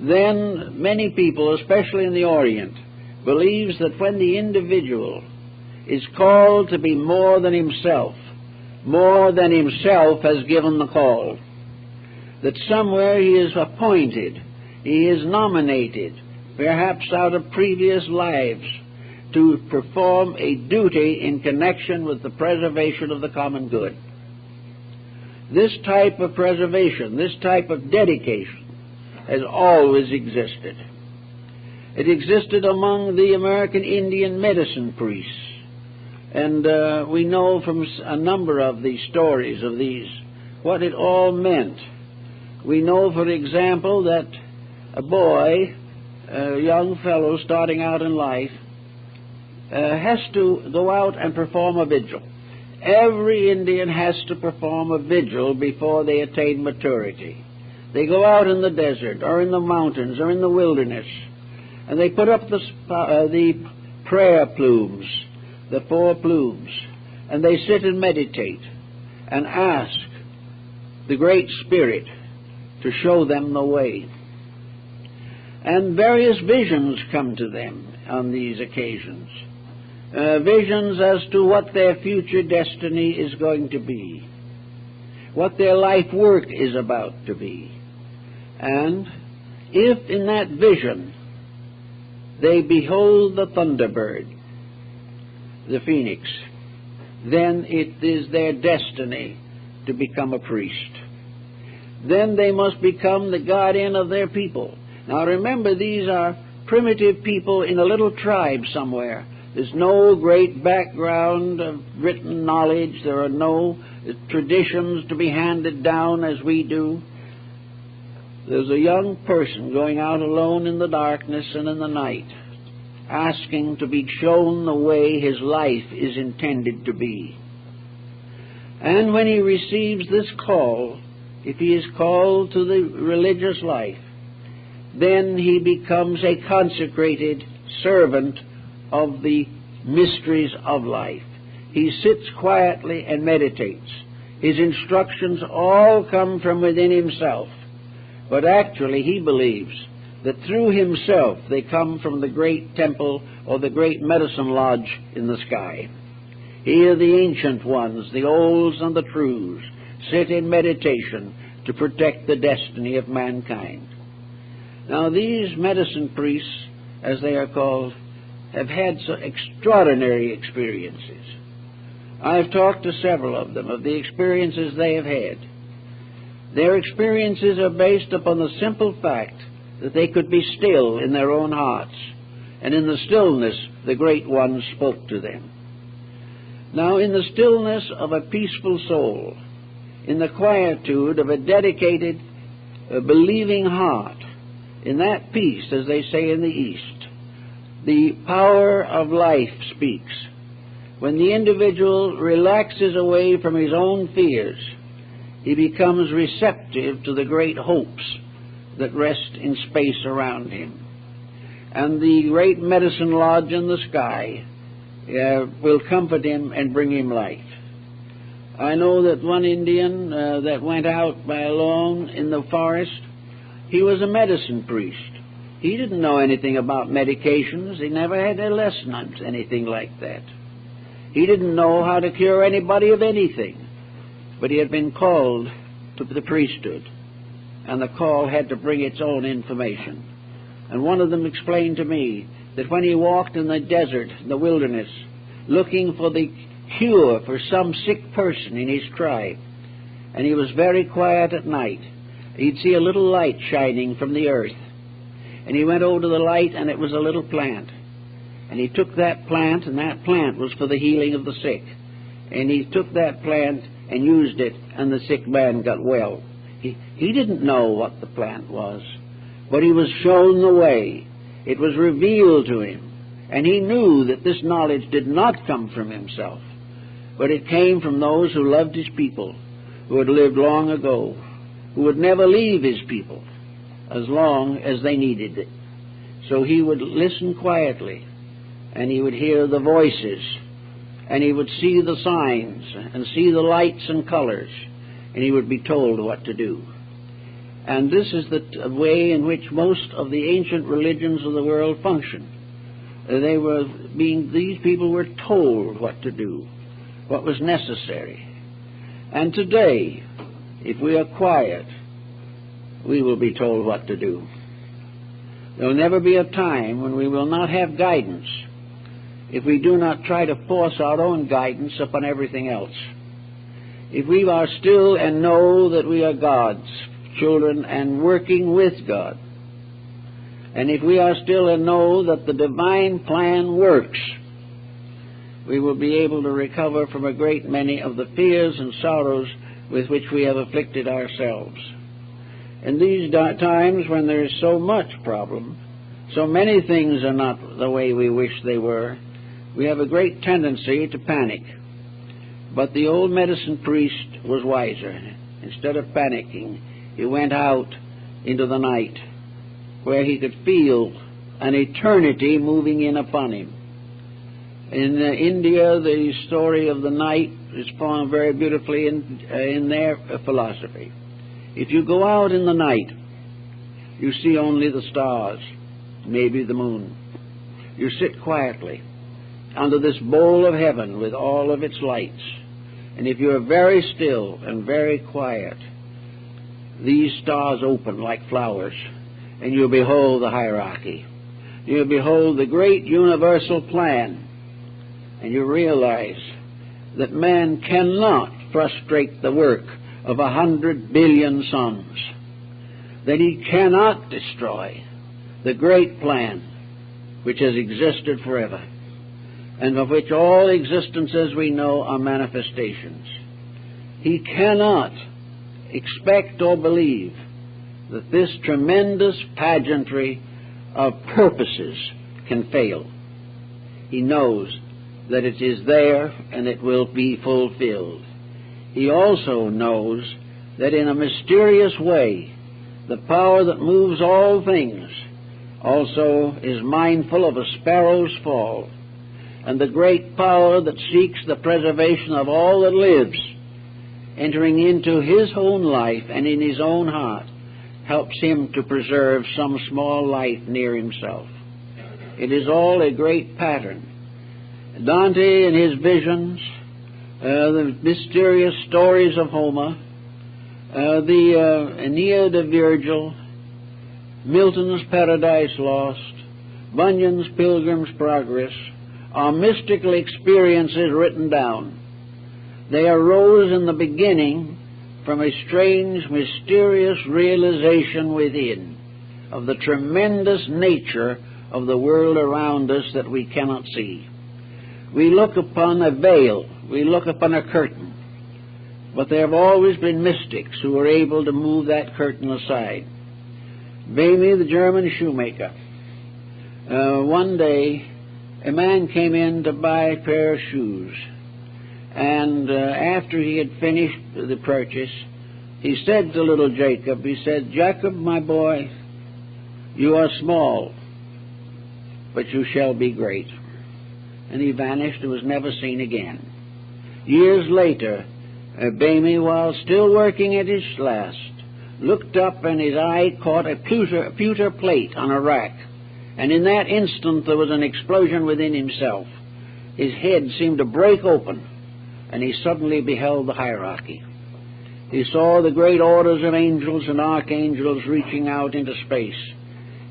then many people, especially in the Orient, believes that when the individual is called to be more than himself has given the call, that somewhere he is appointed, he is nominated, perhaps out of previous lives, to perform a duty in connection with the preservation of the common good. This type of preservation, this type of dedication, has always existed. It existed among the American Indian medicine priests, and we know from a number of the stories of these what it all meant. We know, for example, that a boy, a young fellow starting out in life, has to go out and perform a vigil. Every Indian has to perform a vigil before they attain maturity. They go out in the desert or in the mountains or in the wilderness, and they put up the prayer plumes, the 4 plumes, and they sit and meditate and ask the Great Spirit to show them the way. And various visions come to them on these occasions. Visions as to what their future destiny is going to be, what their life work is about to be. And if in that vision they behold the thunderbird, the phoenix, then it is their destiny to become a priest. Then they must become the guardian of their people. Now remember, these are primitive people in a little tribe somewhere. There's no great background of written knowledge. There are no traditions to be handed down as we do. There's a young person going out alone in the darkness and in the night, asking to be shown the way his life is intended to be. And when he receives this call, if he is called to the religious life, then he becomes a consecrated servant of the mysteries of life. He sits quietly and meditates. His instructions all come from within himself, but actually he believes that through himself they come from the great temple or the great medicine lodge in the sky. Here the ancient ones, the olds and the trues, sit in meditation to protect the destiny of mankind. Now these medicine priests, as they are called, have had some extraordinary experiences. I've talked to several of them of the experiences they have had. Their experiences are based upon the simple fact that they could be still in their own hearts, and in the stillness the Great One spoke to them. Now in the stillness of a peaceful soul, in the quietude of a dedicated, believing heart, in that peace, as they say in the East, the power of life speaks. When the individual relaxes away from his own fears, he becomes receptive to the great hopes that rest in space around him. And the great medicine lodge in the sky will comfort him and bring him life. I know that one Indian that went out by alone in the forest, he was a medicine priest. He didn't know anything about medications. He never had a lesson on anything like that. He didn't know how to cure anybody of anything. But he had been called to the priesthood, and the call had to bring its own information. And one of them explained to me that when he walked in the desert, the wilderness, looking for the cure for some sick person in his tribe, and he was very quiet at night, he'd see a little light shining from the earth. And he went over to the light, and it was a little plant. And he took that plant, and that plant was for the healing of the sick. and he took that plant and used it, and the sick man got well. He didn't know what the plant was, but he was shown the way. It was revealed to him, and he knew that this knowledge did not come from himself, but it came from those who loved his people, who had lived long ago, who would never leave his people as long as they needed it. So he would listen quietly, and he would hear the voices, and he would see the signs, and see the lights and colors, and he would be told what to do. And this is the way in which most of the ancient religions of the world functioned. These people were told what to do, what was necessary. And today, if we are quiet, we will be told what to do. There will never be a time when we will not have guidance if we do not try to force our own guidance upon everything else. If we are still and know that we are God's children and working with God, and if we are still and know that the divine plan works, we will be able to recover from a great many of the fears and sorrows with which we have afflicted ourselves. In these times when there is so much problem, so many things are not the way we wish they were, we have a great tendency to panic. But the old medicine priest was wiser. Instead of panicking, he went out into the night, where he could feel an eternity moving in upon him. In India, the story of the night is found very beautifully in their philosophy. If you go out in the night, you see only the stars, maybe the moon. You sit quietly under this bowl of heaven with all of its lights. And if you are very still and very quiet, these stars open like flowers, and you behold the hierarchy. You behold the great universal plan, and you realize that man cannot frustrate the work of 100 billion suns, that he cannot destroy the great plan which has existed forever, and of which all existences we know are manifestations. He cannot expect or believe that this tremendous pageantry of purposes can fail. He knows that it is there and it will be fulfilled. He also knows that in a mysterious way, the power that moves all things also is mindful of a sparrow's fall, and the great power that seeks the preservation of all that lives, entering into his own life and in his own heart, helps him to preserve some small life near himself. It is all a great pattern. Dante and his visions, the mysterious stories of Homer, the Aeneid of Virgil, Milton's Paradise Lost, Bunyan's Pilgrim's Progress, are mystical experiences written down. They arose in the beginning from a strange, mysterious realization within of the tremendous nature of the world around us that we cannot see. We look upon a veil, we look upon a curtain, but there have always been mystics who were able to move that curtain aside. Bamy, the German shoemaker, one day a man came in to buy a pair of shoes, and after he had finished the purchase, he said to little Jacob, he said, "Jacob, my boy, you are small, but you shall be great." And he vanished and was never seen again. Years later, Bamy, while still working at his last, looked up and his eye caught a pewter plate on a rack. And in that instant there was an explosion within himself. His head seemed to break open, and he suddenly beheld the hierarchy. He saw the great orders of angels and archangels reaching out into space.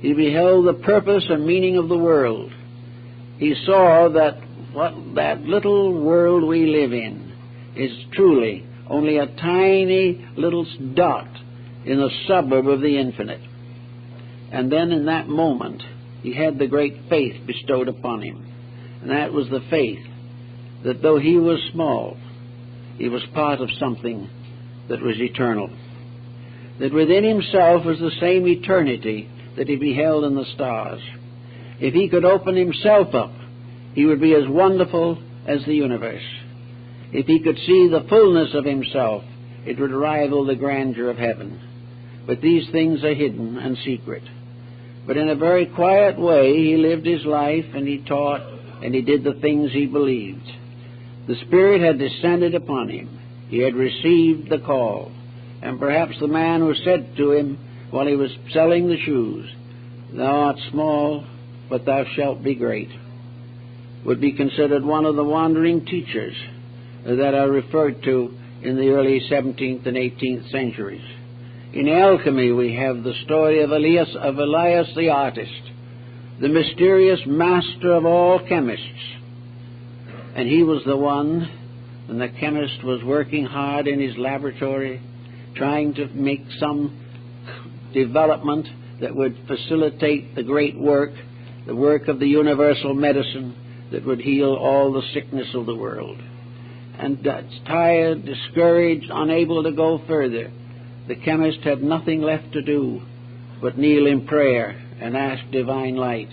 He beheld the purpose and meaning of the world. He saw that that little world we live in is truly only a tiny little dot in the suburb of the infinite. And then in that moment, he had the great faith bestowed upon him. And that was the faith that though he was small, he was part of something that was eternal. That within himself was the same eternity that he beheld in the stars. If he could open himself up, he would be as wonderful as the universe. If he could see the fullness of himself, it would rival the grandeur of heaven. But these things are hidden and secret. But in a very quiet way, he lived his life, and he taught, and he did the things he believed. The Spirit had descended upon him. He had received the call. And perhaps the man who said to him while he was selling the shoes, "Thou art small, but thou shalt be great," would be considered one of the wandering teachers that are referred to in the early 17th and 18th centuries. In alchemy, we have the story of Elias the artist, the mysterious master of all chemists. And he was the one, when the chemist was working hard in his laboratory, trying to make some development that would facilitate the great work, the work of the universal medicine that would heal all the sickness of the world. And tired, discouraged, unable to go further, the chemist had nothing left to do but kneel in prayer and ask divine light.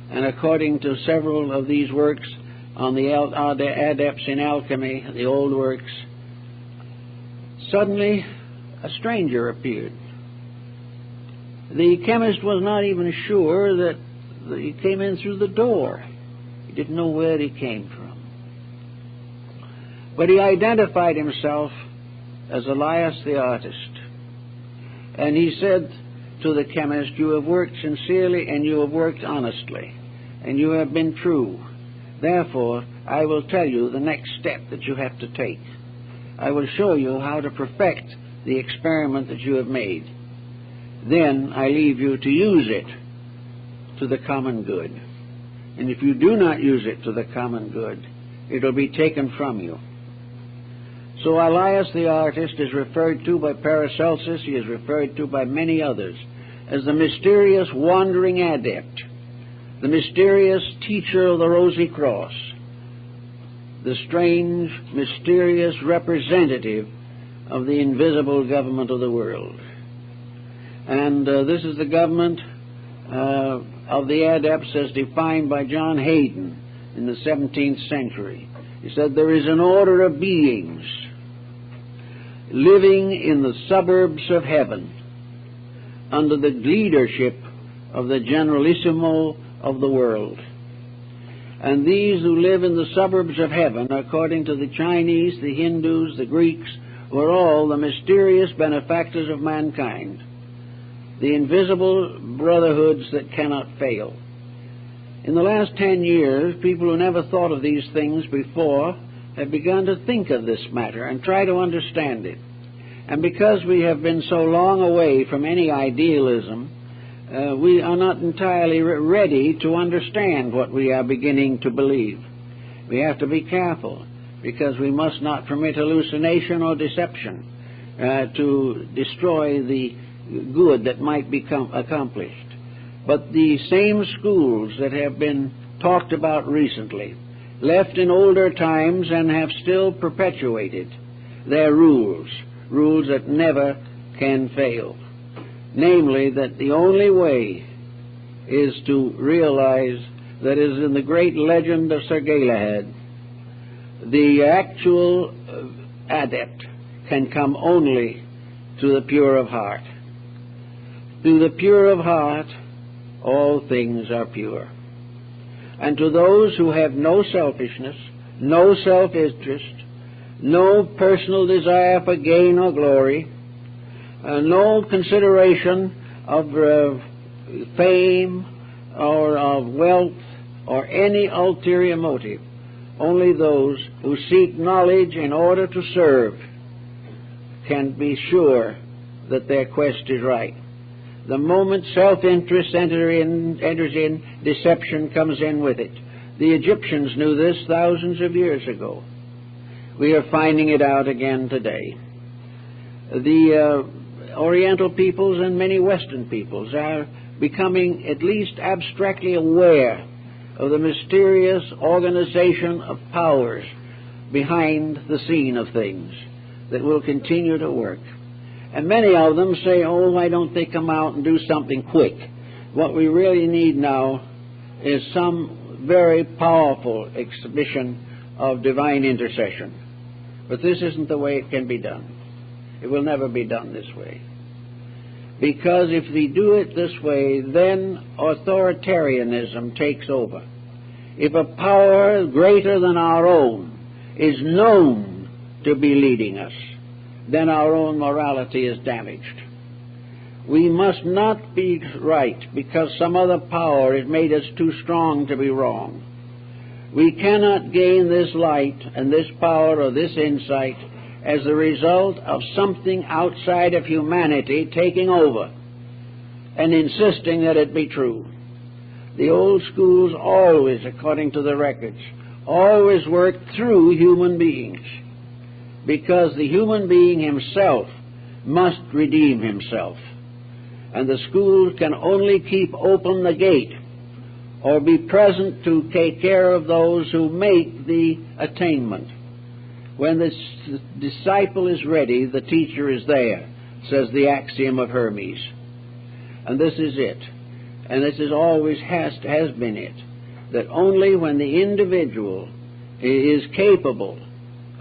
And according to several of these works on the adepts in alchemy, the old works, suddenly a stranger appeared. The chemist was not even sure that he came in through the door. He didn't know where he came from. But he identified himself as Elias the artist. And he said to the chemist, "You have worked sincerely and you have worked honestly, and you have been true. Therefore, I will tell you the next step that you have to take. I will show you how to perfect the experiment that you have made. Then I leave you to use it to the common good. And if you do not use it to the common good, it will be taken from you." So Elias the artist is referred to by Paracelsus, he is referred to by many others, as the mysterious wandering adept, the mysterious teacher of the Rosy Cross, the strange, mysterious representative of the invisible government of the world. And this is the government of the adepts as defined by John Hayden in the 17th century. He said, "There is an order of beings living in the suburbs of heaven under the leadership of the Generalissimo of the world. And these who live in the suburbs of heaven, according to the Chinese, the Hindus, the Greeks, were all the mysterious benefactors of mankind, the invisible brotherhoods that cannot fail." In the last 10 years, people who never thought of these things before have begun to think of this matter and try to understand it. And because we have been so long away from any idealism, we are not entirely ready to understand what we are beginning to believe. We have to be careful, because we must not permit hallucination or deception to destroy the good that might become accomplished. But the same schools that have been talked about recently left in older times and have still perpetuated their rules that never can fail. Namely, that the only way is to realize that, as in the great legend of Sir Galahad, the actual adept can come only to the pure of heart. To the pure of heart, all things are pure. And to those who have no selfishness, no self-interest, no personal desire for gain or glory, no consideration of fame or of wealth or any ulterior motive, only those who seek knowledge in order to serve can be sure that their quest is right. The moment self-interest enters in, deception comes in with it. The Egyptians knew this thousands of years ago. We are finding it out again today. The Oriental peoples and many Western peoples are becoming at least abstractly aware of the mysterious organization of powers behind the scene of things that will continue to work. And many of them say, oh, why don't they come out and do something quick? What we really need now is some very powerful exhibition of divine intercession. But this isn't the way it can be done. It will never be done this way. Because if we do it this way, then authoritarianism takes over. If a power greater than our own is known to be leading us, then our own morality is damaged. We must not be right because some other power has made us too strong to be wrong. We cannot gain this light and this power or this insight as the result of something outside of humanity taking over and insisting that it be true. The old schools always, according to the records, always worked through human beings, because the human being himself must redeem himself. And the schools can only keep open the gate or be present to take care of those who make the attainment. When the disciple is ready, the teacher is there, says the axiom of Hermes. And this is it. And this is always has been it. That only when the individual is capable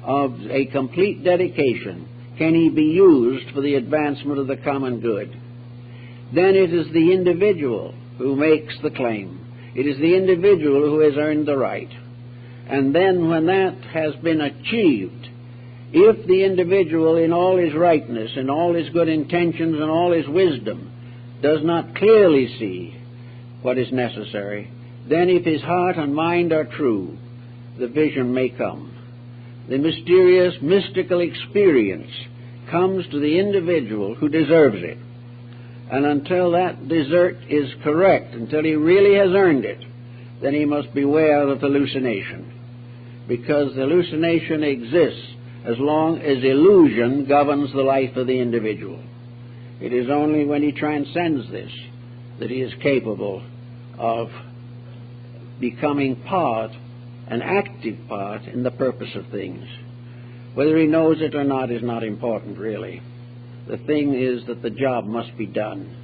of a complete dedication can he be used for the advancement of the common good. Then it is the individual who makes the claim. It is the individual who has earned the right. And then when that has been achieved, if the individual in all his rightness and all his good intentions and all his wisdom does not clearly see what is necessary, then if his heart and mind are true, the vision may come. The mysterious, mystical experience comes to the individual who deserves it. And until that desert is correct, until he really has earned it, then he must beware of hallucination. Because hallucination exists as long as illusion governs the life of the individual. It is only when he transcends this that he is capable of becoming part, an active part, in the purpose of things. Whether he knows it or not is not important, really. The thing is that the job must be done.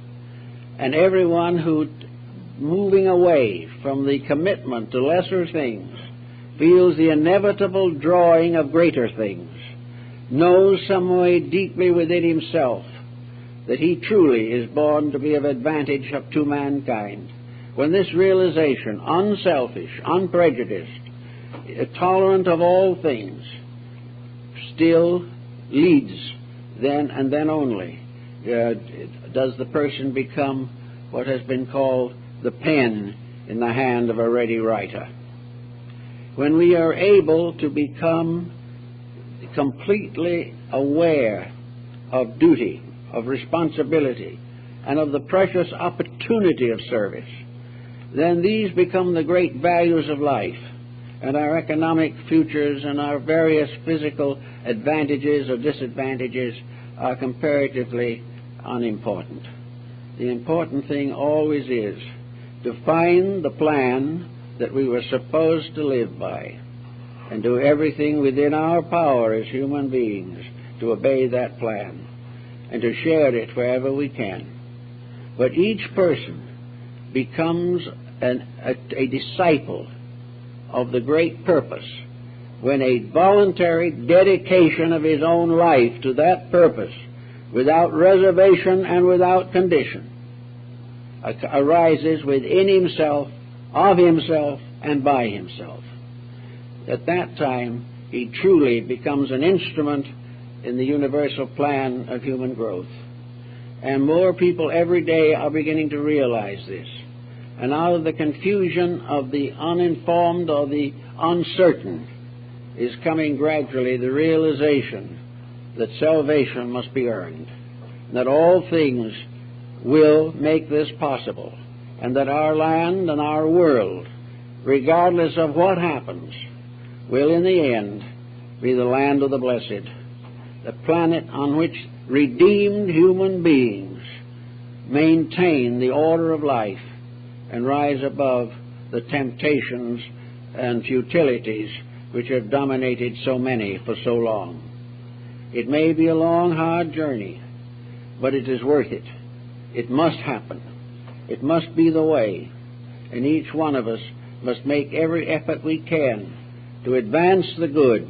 And everyone who, moving away from the commitment to lesser things, feels the inevitable drawing of greater things, knows some way deeply within himself that he truly is born to be of advantage up to mankind. When this realization, unselfish, unprejudiced, tolerant of all things, still leads, then and then only does the person become what has been called the pen in the hand of a ready writer. When we are able to become completely aware of duty, of responsibility, and of the precious opportunity of service, then these become the great values of life, and our economic futures and our various physical advantages or disadvantages are comparatively unimportant. The important thing always is to find the plan that we were supposed to live by and do everything within our power as human beings to obey that plan and to share it wherever we can. But each person becomes a disciple of the great purpose when a voluntary dedication of his own life to that purpose, without reservation and without condition, arises within himself, of himself, and by himself. At that time, he truly becomes an instrument in the universal plan of human growth. And more people every day are beginning to realize this. And out of the confusion of the uninformed or the uncertain is coming gradually the realization that salvation must be earned, that all things will make this possible, and that our land and our world, regardless of what happens, will in the end be the land of the blessed, the planet on which redeemed human beings maintain the order of life and rise above the temptations and futilities which have dominated so many for so long. It may be a long, hard journey, but it is worth it. It must happen. It must be the way, and each one of us must make every effort we can to advance the good,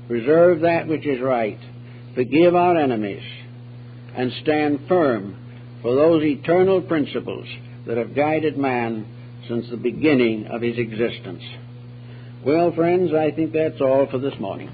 preserve that which is right, forgive our enemies, and stand firm for those eternal principles that have guided man since the beginning of his existence. Well, friends, I think that's all for this morning.